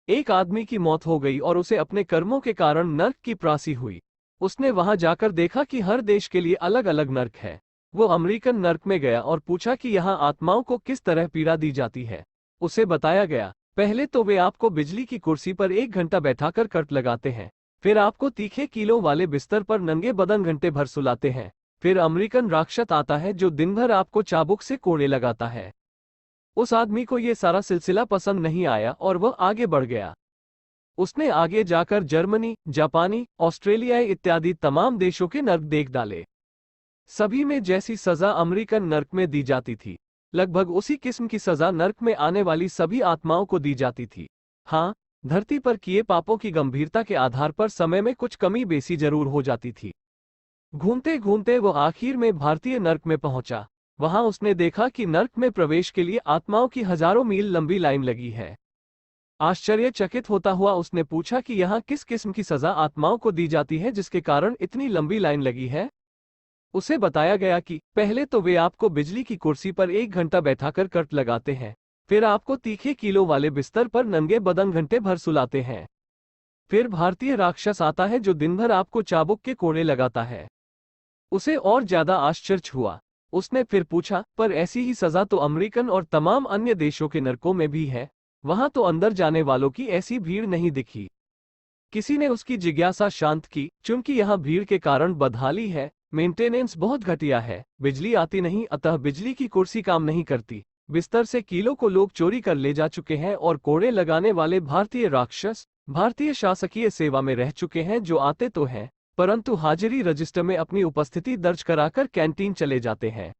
एक आदमी की मौत हो गई और उसे अपने कर्मों के कारण नर्क की प्राप्ति हुई। उसने वहां जाकर देखा कि हर देश के लिए अलग अलग नर्क है। वो अमेरिकन नर्क में गया और पूछा कि यहाँ आत्माओं को किस तरह पीड़ा दी जाती है। उसे बताया गया, पहले तो वे आपको बिजली की कुर्सी पर 1 घंटा बैठाकर कट लगाते हैं। फिर आपको तीखे कीलों वाले बिस्तर पर नंगे बदन घंटे भर सुलाते हैं। फिर अमेरिकन राक्षस आता है जो दिन भर आपको चाबुक से कोड़े लगाता है। उस आदमी को ये सारा सिलसिला पसंद नहीं आया और वह आगे बढ़ गया। उसने आगे जाकर जर्मनी, जापानी, ऑस्ट्रेलिया इत्यादि तमाम देशों के नर्क देख डाले। सभी में जैसी सजा अमेरिकन नर्क में दी जाती थी, लगभग उसी किस्म की सजा नर्क में आने वाली सभी आत्माओं को दी जाती थी। हाँ, धरती पर किए पापों की गंभीरता के आधार पर समय में कुछ कमी बेसी जरूर हो जाती थी। घूमते घूमते वो आखिर में भारतीय नर्क में पहुंचा। वहां उसने देखा कि नर्क में प्रवेश के लिए आत्माओं की हजारों मील लंबी लाइन लगी है। आश्चर्यचकित होता हुआ उसने पूछा कि यहाँ किस किस्म की सजा आत्माओं को दी जाती है जिसके कारण इतनी लंबी लाइन लगी है। उसे बताया गया कि पहले तो वे आपको बिजली की कुर्सी पर 1 घंटा बैठाकर कट लगाते हैं। फिर आपको तीखे कीलों वाले बिस्तर पर नंगे बदन घंटे भर सुलाते हैं। फिर भारतीय राक्षस आता है जो दिन भर आपको चाबुक के कोड़े लगाता है। उसे और ज्यादा आश्चर्य हुआ। उसने फिर पूछा, पर ऐसी ही सजा तो अमेरिकन और तमाम अन्य देशों के नरकों में भी है। वहां तो अंदर जाने वालों की ऐसी भीड़ नहीं दिखी। किसी ने उसकी जिज्ञासा शांत की, चूंकि यहाँ भीड़ के कारण बदहाली है, मेंटेनेंस बहुत घटिया है, बिजली आती नहीं, अतः बिजली की कुर्सी काम नहीं करती, बिस्तर से कीलों को लोग चोरी कर ले जा चुके हैं और कोड़े लगाने वाले भारतीय राक्षस भारतीय शासकीय सेवा में रह चुके हैं, जो आते तो हैं परंतु हाजिरी रजिस्टर में अपनी उपस्थिति दर्ज कराकर कैंटीन चले जाते हैं।